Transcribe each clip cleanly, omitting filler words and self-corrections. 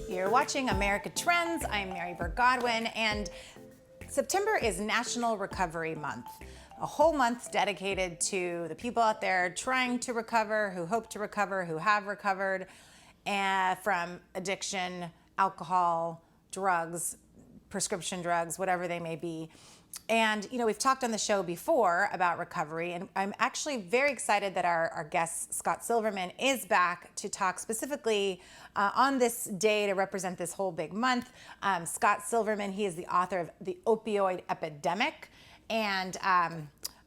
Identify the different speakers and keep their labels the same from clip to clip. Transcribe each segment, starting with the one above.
Speaker 1: You're watching America Trends. I'm Mary Burt-Godwin, and September is National Recovery Month. A whole month dedicated to the people out there trying to recover, who hope to recover, who have recovered from addiction, alcohol, drugs, prescription drugs, whatever they may be. And, you know, we've talked on the show before about recovery, and I'm actually very excited that our guest, Scott Silverman, is back to talk specifically on this day to represent this whole big month. Scott Silverman, he is the author of The Opioid Epidemic, and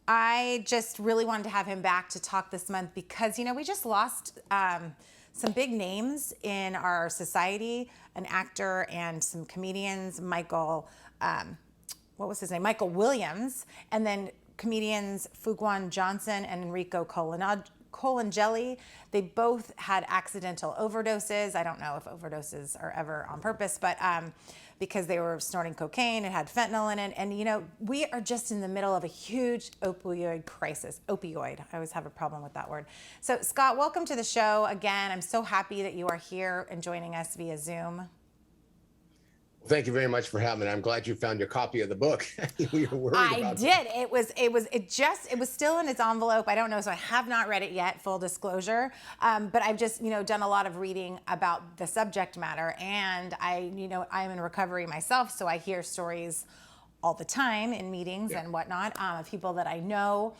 Speaker 1: I just really wanted to have him back to talk this month because, you know, we just lost some big names in our society, an actor and some comedians, Michael Williams, and then comedians Fuquan Johnson and Enrico Colangeli. They both had accidental overdoses. I don't know if overdoses are ever on purpose, but because they were snorting cocaine, it had fentanyl in it. And, you know, we are just in the middle of a huge opioid crisis. Opioid. I always have a problem with that word. So, Scott, welcome to the show again. I'm so happy that you are here and joining us via Zoom.
Speaker 2: Thank you very much for having me. I'm glad you found your copy of the book. We were worried about
Speaker 1: I did. It was still in its envelope. I don't know, so I have not read it yet, full disclosure. But I've just, you know, done a lot of reading about the subject matter, and I'm in recovery myself, so I hear stories all the time in meetings and whatnot of people that I know.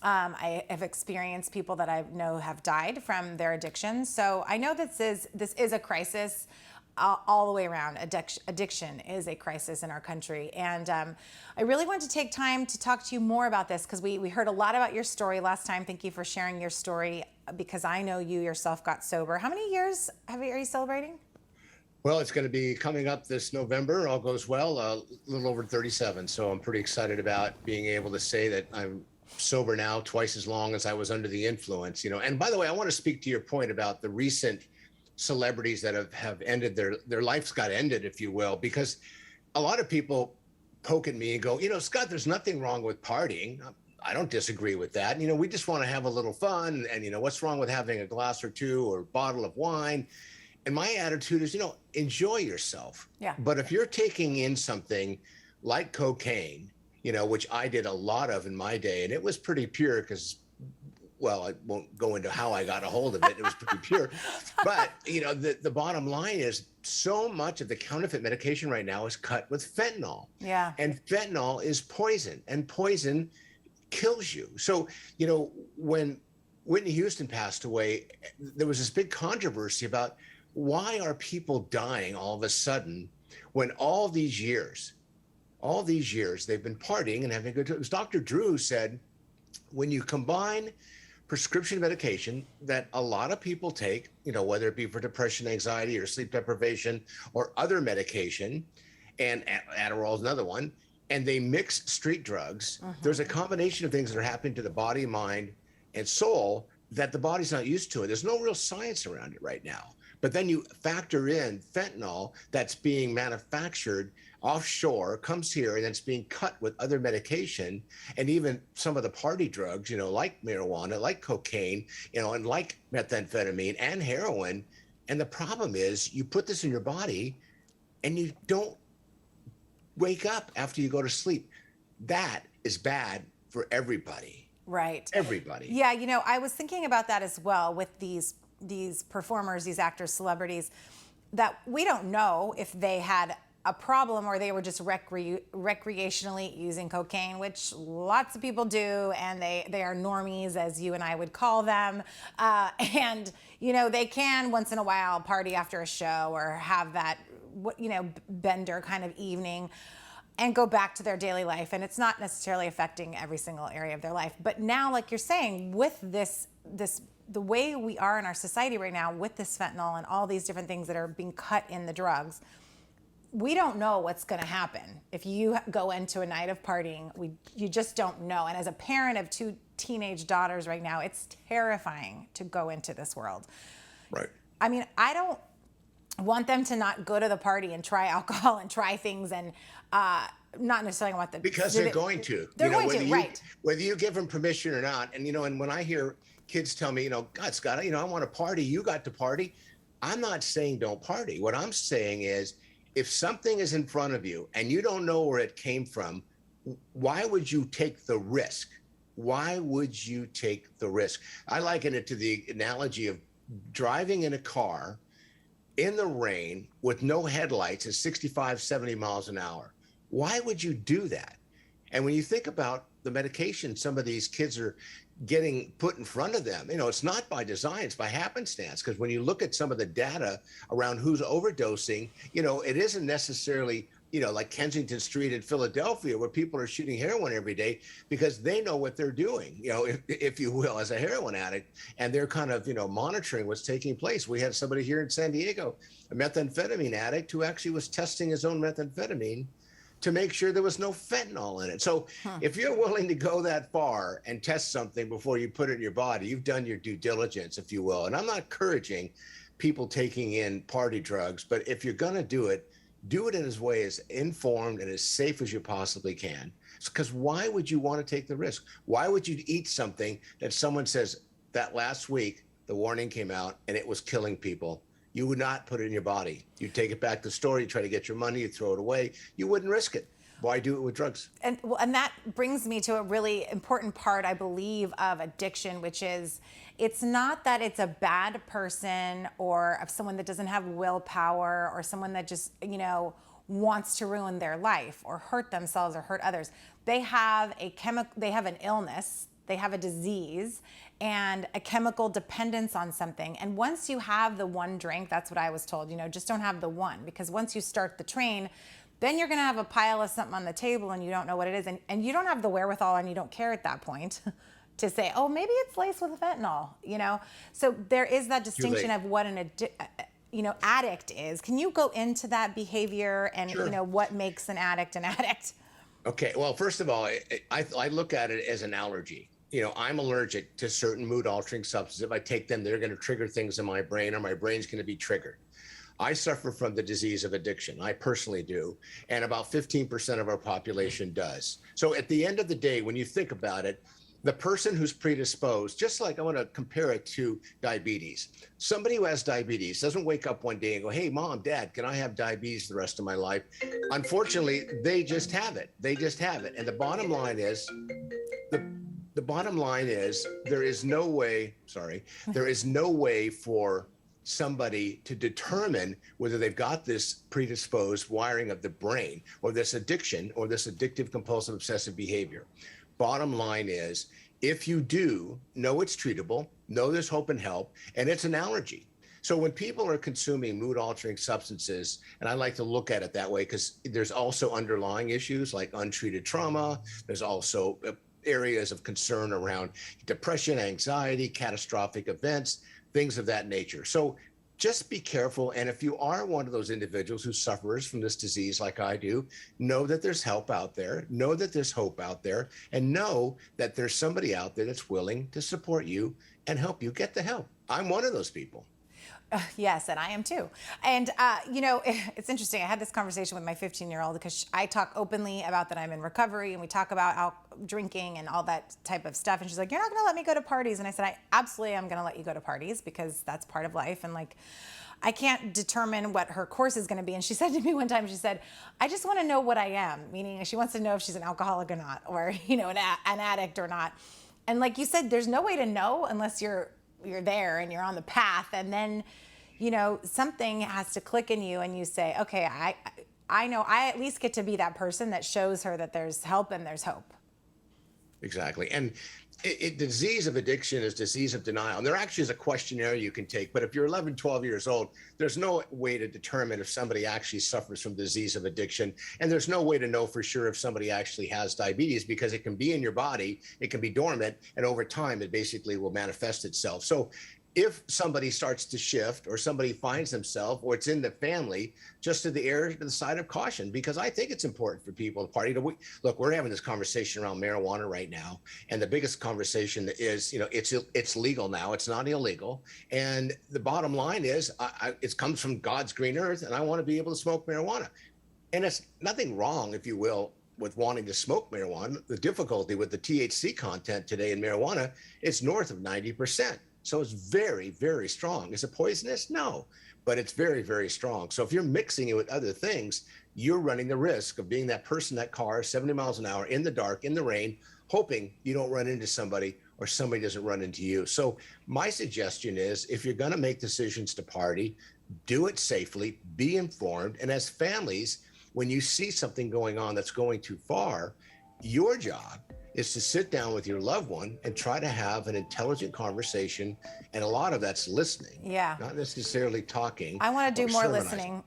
Speaker 1: I have experienced people that I know have died from their addictions. So I know this is a crisis. All the way around. Addiction is a crisis in our country. And I really wanted to take time to talk to you more about this because we heard a lot about your story last time. Thank you for sharing your story because I know you yourself got sober. How many years are you celebrating?
Speaker 2: Well, it's going to be coming up this November. All goes well, a little over 37. So I'm pretty excited about being able to say that I'm sober now twice as long as I was under the influence. You know, and by the way, I want to speak to your point about the recent celebrities that have ended their lives got ended, if you will, because a lot of people poke at me and go, you know, Scott, there's nothing wrong with partying. I don't disagree with that. You know, we just want to have a little fun. And, you know, what's wrong with having a glass or two or a bottle of wine? And my attitude is, you know, enjoy yourself.
Speaker 1: Yeah.
Speaker 2: But if you're taking in something like cocaine, you know, which I did a lot of in my day, and it was pretty pure because, well, I won't go into how I got a hold of it. It was pretty pure. But, you know, the bottom line is so much of the counterfeit medication right now is cut with fentanyl.
Speaker 1: Yeah.
Speaker 2: And fentanyl is poison, and poison kills you. So, you know, when Whitney Houston passed away, there was this big controversy about why are people dying all of a sudden when all these years they've been partying and having a good time. It was Dr. Drew said, when you combine prescription medication that a lot of people take, you know, whether it be for depression, anxiety, or sleep deprivation, or other medication, and Adderall is another one, and they mix street drugs, there's a combination of things that are happening to the body, mind, and soul that the body's not used to. There's no real science around it right now. But then you factor in fentanyl that's being manufactured offshore, comes here, and it's being cut with other medication, and even some of the party drugs, you know, like marijuana, like cocaine, you know, and like methamphetamine and heroin. And the problem is you put this in your body and you don't wake up after you go to sleep. That is bad for everybody.
Speaker 1: Right.
Speaker 2: Everybody.
Speaker 1: Yeah, you know, I was thinking about that as well with these performers, these actors, celebrities, that we don't know if they had a problem or they were just recreationally using cocaine, which lots of people do, and they are normies, as you and I would call them. And, you know, they can once in a while party after a show or have that, you know, bender kind of evening and go back to their daily life. And it's not necessarily affecting every single area of their life. But now, like you're saying, with the way we are in our society right now with this fentanyl and all these different things that are being cut in the drugs, we don't know what's going to happen if you go into a night of partying. You just don't know. And as a parent of two teenage daughters right now, it's terrifying to go into this world.
Speaker 2: Right.
Speaker 1: I mean, I don't want them to not go to the party and try alcohol and try things. And not necessarily want the
Speaker 2: Because they're going to.
Speaker 1: They're going to, right?
Speaker 2: Whether you give them permission or not. And and when I hear kids tell me, God, Scott, I want to party. You got to party. I'm not saying don't party. What I'm saying is, if something is in front of you and you don't know where it came from, why would you take the risk? Why would you take the risk? I liken it to the analogy of driving in a car in the rain with no headlights at 65, 70 miles an hour. Why would you do that? And when you think about the medication some of these kids are getting put in front of them, it's not by design, it's by happenstance. Because when you look at some of the data around who's overdosing, it isn't necessarily like Kensington Street in Philadelphia, where people are shooting heroin every day because they know what they're doing, if you will, as a heroin addict, and they're kind of, monitoring what's taking place. We had somebody here in San Diego, a methamphetamine addict, who actually was testing his own methamphetamine to make sure there was no fentanyl in it. So if you're willing to go that far and test something before you put it in your body, you've done your due diligence, if you will. And I'm not encouraging people taking in party drugs, but if you're going to do it in a way as informed and as safe as you possibly can. Because why would you want to take the risk? Why would you eat something that someone says that last week the warning came out and it was killing people? You would not put it in your body. You'd take it back to the store, you try to get your money, you throw it away. You wouldn't risk it. Why do it with drugs?
Speaker 1: And that brings me to a really important part, I believe, of addiction, which is it's not that it's a bad person or of someone that doesn't have willpower or someone that just, wants to ruin their life or hurt themselves or hurt others. They have they have an illness, they have a disease and a chemical dependence on something. And once you have the one drink, that's what I was told, just don't have the one, because once you start the train, then you're going to have a pile of something on the table and you don't know what it is. And you don't have the wherewithal and you don't care at that point to say, oh, maybe it's laced with fentanyl, So there is that distinction of what an addict is. Can you go into that behavior and,
Speaker 2: Sure.
Speaker 1: What makes an addict an addict?
Speaker 2: Okay. Well, first of all, I look at it as an allergy. I'm allergic to certain mood altering substances. If I take them, they're going to trigger things in my brain, or my brain's going to be triggered. I suffer from the disease of addiction. I personally do. And about 15% of our population does. So at the end of the day, when you think about it, the person who's predisposed, just like I want to compare it to diabetes. Somebody who has diabetes doesn't wake up one day and go, hey, Mom, Dad, can I have diabetes the rest of my life? Unfortunately, they just have it. They just have it. And the bottom line is, there is no way for somebody to determine whether they've got this predisposed wiring of the brain or this addiction or this addictive compulsive obsessive behavior. Bottom line is, if you do know it's treatable, know there's hope and help, and it's an allergy. So when people are consuming mood altering substances, and I like to look at it that way because there's also underlying issues like untreated trauma. There's also areas of concern around depression, anxiety, catastrophic events, things of that nature. So just be careful. And if you are one of those individuals who suffers from this disease like I do, know that there's help out there, know that there's hope out there, and know that there's somebody out there that's willing to support you and help you get the help. I'm one of those people.
Speaker 1: Yes, and I am too. And, it's interesting. I had this conversation with my 15-year-old because I talk openly about that I'm in recovery, and we talk about drinking and all that type of stuff. And she's like, you're not going to let me go to parties. And I said, I absolutely am going to let you go to parties because that's part of life. And I can't determine what her course is going to be. And she said to me one time, she said, I just want to know what I am, meaning she wants to know if she's an alcoholic or not, or, an addict or not. And like you said, there's no way to know unless you're there and you're on the path, and then something has to click in you and you say, okay, I know I at least get to be that person that shows her that there's help and there's hope.
Speaker 2: Exactly. And the disease of addiction is disease of denial. And there actually is a questionnaire you can take, but if you're 11, 12 years old, there's no way to determine if somebody actually suffers from disease of addiction. And there's no way to know for sure if somebody actually has diabetes, because it can be in your body, it can be dormant, and over time, it basically will manifest itself. So if somebody starts to shift, or somebody finds themselves, or it's in the family, just to the side of caution, because I think it's important for people to party. Look, we're having this conversation around marijuana right now, and the biggest conversation is, it's legal now. It's not illegal, and the bottom line is, it comes from God's green earth, and I want to be able to smoke marijuana. And it's nothing wrong, if you will, with wanting to smoke marijuana, the difficulty with the THC content today in marijuana, it's north of 90%. So it's very, very strong. Is it poisonous? No, but it's very, very strong. So if you're mixing it with other things, you're running the risk of being that person, that car, 70 miles an hour in the dark, in the rain, hoping you don't run into somebody or somebody doesn't run into you. So my suggestion is, if you're going to make decisions to party, do it safely, be informed. And as families, when you see something going on that's going too far, your job is to sit down with your loved one and try to have an intelligent conversation. And a lot of that's listening, not necessarily talking.
Speaker 1: I want to do more listening,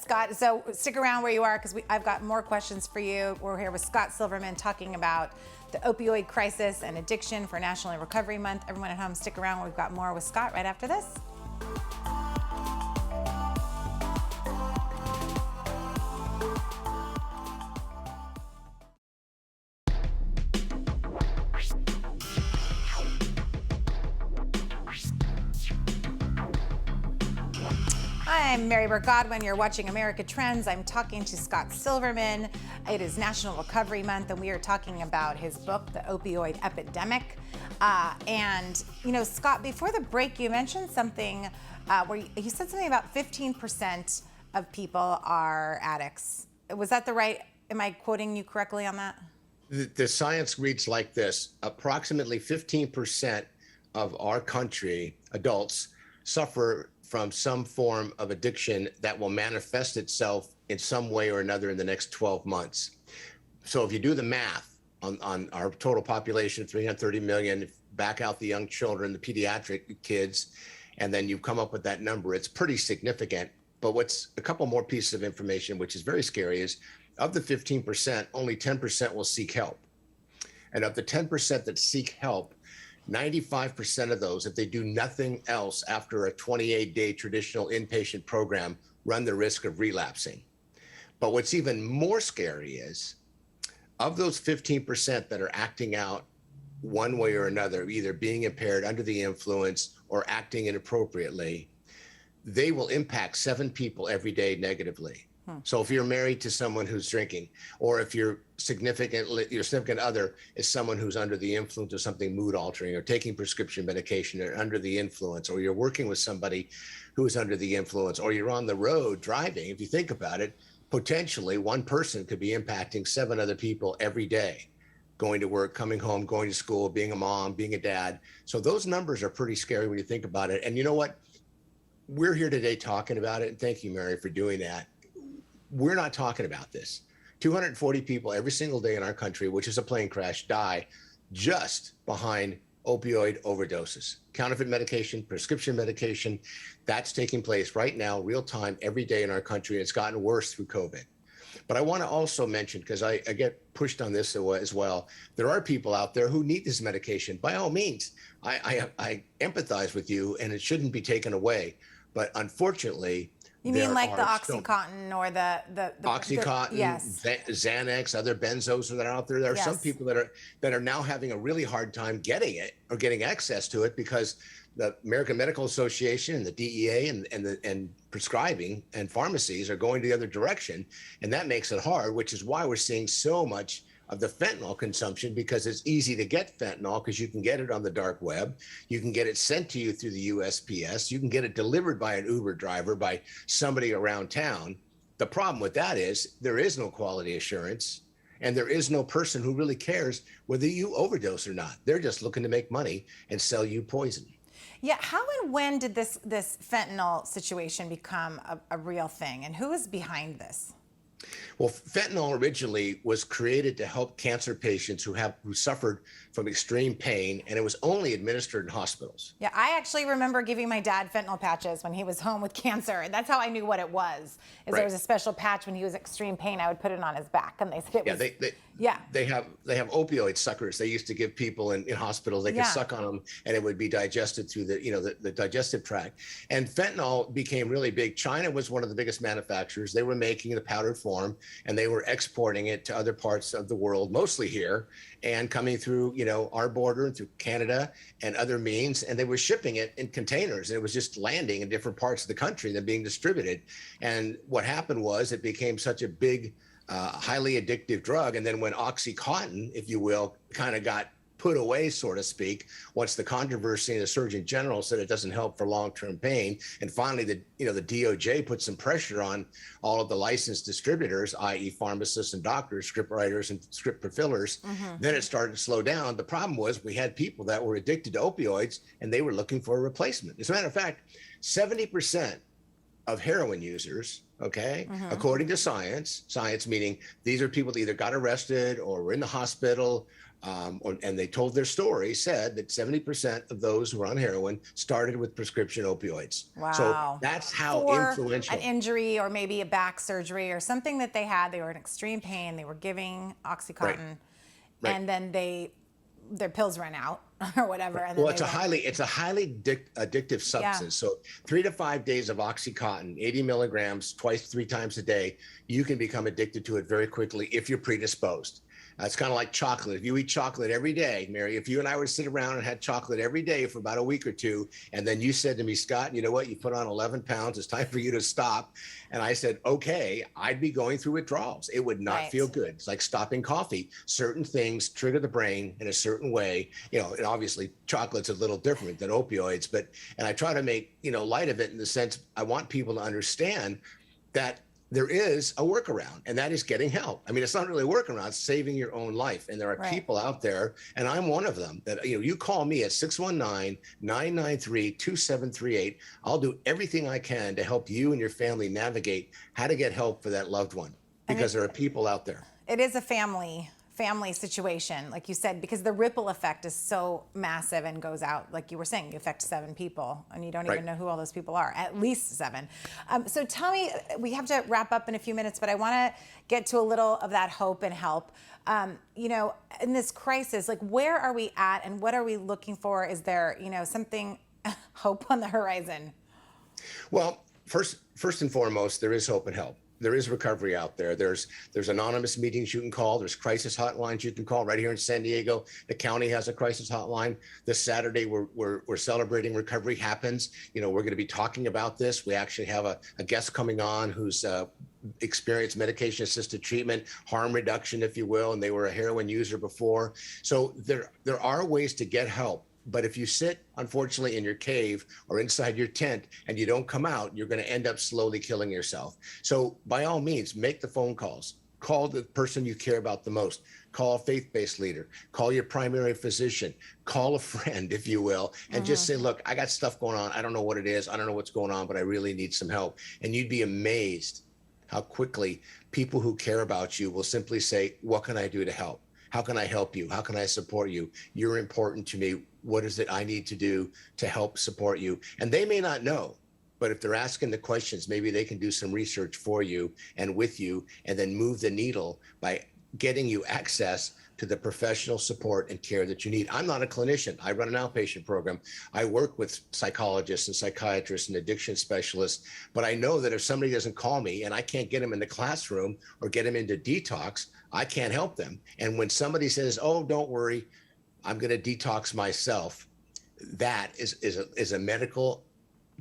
Speaker 1: Scott. So stick around where you are, because I've got more questions for you. We're here with Scott Silverman talking about the opioid crisis and addiction for National Recovery Month. Everyone at home, stick around. We've got more with Scott right after this. I'm Mary Burt-Godwin. You're watching America Trends. I'm talking to Scott Silverman. It is National Recovery Month, and we are talking about his book, The Opioid Epidemic. And, you know, Scott, before the break, you mentioned something where you said something about 15% of people are addicts. Was that am I quoting you correctly on that?
Speaker 2: The science reads like this: approximately 15% of our country, adults, suffer from some form of addiction that will manifest itself in some way or another in the next 12 months. So if you do the math on our total population of 330 million, back out the young children, the pediatric kids, and then you come up with that number, it's pretty significant. But what's a couple more pieces of information, which is very scary, is of the 15%, only 10% will seek help. And of the 10% that seek help, 95% of those, if they do nothing else after a 28-day traditional inpatient program, run the risk of relapsing. But what's even more scary is, of those 15% that are acting out one way or another, either being impaired, under the influence, or acting inappropriately, they will impact 7 people every day negatively. So if you're married to someone who's drinking, or if your significant other is someone who's under the influence of something mood altering, or taking prescription medication, or under the influence, or you're working with somebody who is under the influence, or you're on the road driving, if you think about it, potentially one person could be impacting 7 other people every day, going to work, coming home, going to school, being a mom, being a dad. So those numbers are pretty scary when you think about it. And you know what? We're here today talking about it. And thank you, Mary, for doing that. We're not talking about this. 240 people every single day in our country, which is a plane crash, die just behind opioid overdoses. Counterfeit medication, prescription medication, that's taking place right now, real time, every day in our country. And it's gotten worse through COVID. But I want to also mention, because I get pushed on this as well, there are people out there who need this medication. By all means, I empathize with you, and it shouldn't be taken away. But unfortunately,
Speaker 1: you mean like the Oxycontin or the
Speaker 2: Oxycontin,
Speaker 1: yes.
Speaker 2: Xanax, other benzos that are out there. There are some people that are now having a really hard time getting it or getting access to it, because the American Medical Association and the DEA and prescribing and pharmacies are going the other direction, and that makes it hard. Which is why we're seeing so much of the fentanyl consumption, because it's easy to get fentanyl because you can get it on the dark web. You can get it sent to you through the USPS. You can get it delivered by an Uber driver, by somebody around town. The problem with that is there is no quality assurance, and there is no person who really cares whether you overdose or not. They're just looking to make money and sell you poison.
Speaker 1: Yeah, how and when did this fentanyl situation become a real thing, and who is behind this?
Speaker 2: Well, fentanyl originally was created to help cancer patients who suffered from extreme pain, and it was only administered in hospitals.
Speaker 1: Yeah, I actually remember giving my dad fentanyl patches when he was home with cancer, and that's how I knew what it was. There was a special patch when he was extreme pain. I would put it on his back, and they said it was.
Speaker 2: They have opioid suckers. They used to give people in hospitals. They could suck on them, and it would be digested through the digestive tract. And fentanyl became really big. China was one of the biggest manufacturers. They were making the powdered form, and they were exporting it to other parts of the world, mostly here, and coming through our border and through Canada and other means. And they were shipping it in containers, and it was just landing in different parts of the country and then being distributed. And what happened was it became such a big highly addictive drug. And then when OxyContin, if you will, kind of got put away, so to speak, once the controversy and the Surgeon General said it doesn't help for long-term pain, and finally the DOJ put some pressure on all of the licensed distributors, i.e. pharmacists and doctors, script writers and script fulfillers, then it started to slow down. The problem was we had people that were addicted to opioids and they were looking for a replacement. As a matter of fact, 70% of heroin users, according to science meaning these are people that either got arrested or were in the hospital, and they told their story, said that 70% of those who were on heroin started with prescription opioids.
Speaker 1: Wow.
Speaker 2: So that's how
Speaker 1: For
Speaker 2: influential.
Speaker 1: an injury or maybe a back surgery or something that they had, they were in extreme pain, they were giving OxyContin,
Speaker 2: Right.
Speaker 1: and then their pills ran out or whatever. And then
Speaker 2: Well, it's a highly addictive substance.
Speaker 1: Yeah.
Speaker 2: So 3 to 5 days of OxyContin, 80 milligrams, 3 times a day, you can become addicted to it very quickly if you're predisposed. It's kind of like chocolate. If you eat chocolate every day, Mary, if you and I were to sit around and had chocolate every day for about a week or two, and then you said to me, Scott, you know what? You put on 11 pounds. It's time for you to stop. And I said, okay, I'd be going through withdrawals. It would not feel good. It's like stopping coffee. Certain things trigger the brain in a certain way, and obviously chocolate's a little different than opioids, and I try to make, light of it in the sense I want people to understand that there is a workaround, and that is getting help. I mean, it's not really a workaround, it's saving your own life. And there are people out there, and I'm one of them, that, you call me at 619-993-2738. I'll do everything I can to help you and your family navigate how to get help for that loved one, because there are people out there.
Speaker 1: It is a family situation, like you said, because the ripple effect is so massive and goes out, like you were saying, you affect 7 people and you don't even know who all those people are, at least 7. So tell me, we have to wrap up in a few minutes, but I want to get to a little of that hope and help. In this crisis, like where are we at and what are we looking for? Is there, something, hope on the horizon?
Speaker 2: Well, first and foremost, there is hope and help. There is recovery out there. There's anonymous meetings you can call. There's crisis hotlines you can call right here in San Diego. The county has a crisis hotline. This Saturday, we're celebrating Recovery Happens. We're going to be talking about this. We actually have a guest coming on who's experienced medication-assisted treatment, harm reduction, if you will, and they were a heroin user before. So there are ways to get help. But if you sit, unfortunately, in your cave or inside your tent and you don't come out, you're going to end up slowly killing yourself. So by all means, make the phone calls. Call the person you care about the most. Call a faith-based leader. Call your primary physician. Call a friend, if you will, and just say, look, I got stuff going on. I don't know what it is. I don't know what's going on, but I really need some help. And you'd be amazed how quickly people who care about you will simply say, what can I do to help? How can I help you? How can I support you? You're important to me. What is it I need to do to help support you? And they may not know, but if they're asking the questions, maybe they can do some research for you and with you, and then move the needle by getting you access to the professional support and care that you need. I'm not a clinician. I run an outpatient program. I work with psychologists and psychiatrists and addiction specialists, but I know that if somebody doesn't call me and I can't get them in the classroom or get them into detox, I can't help them. And when somebody says, oh, don't worry, I'm going to detox myself, that is a medical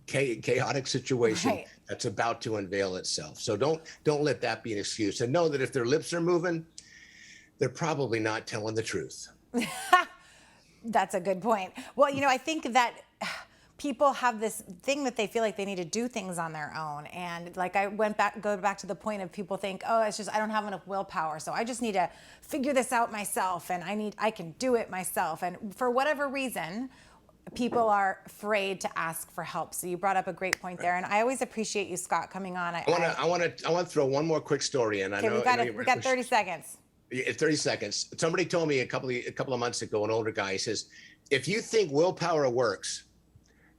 Speaker 2: chaotic situation that's about to unveil itself. So don't let that be an excuse. And know that if their lips are moving, they're probably not telling the truth.
Speaker 1: That's a good point. Well, I think that people have this thing that they feel like they need to do things on their own. And like go back to the point of people think, oh, it's just, I don't have enough willpower. So I just need to figure this out myself and I can do it myself. And for whatever reason, people are afraid to ask for help. So you brought up a great point there. And I always appreciate you, Scott, coming on. I
Speaker 2: want to throw one more quick story in.
Speaker 1: Okay, we got 30 seconds.
Speaker 2: 30 seconds. Somebody told me a couple of months ago, an older guy, he says, if you think willpower works,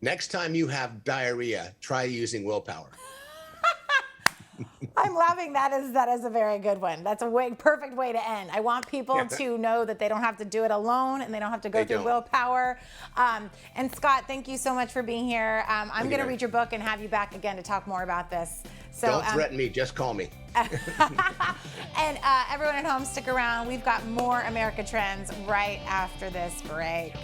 Speaker 2: next time you have diarrhea, try using willpower.
Speaker 1: I'm laughing. That is a very good one. That's a perfect way to end. I want people to know that they don't have to do it alone and they don't have to go through willpower. And Scott, thank you so much for being here. I'm going to read your book and have you back again to talk more about this. So,
Speaker 2: don't threaten me, just call me.
Speaker 1: And everyone at home, stick around. We've got more America Trends right after this break.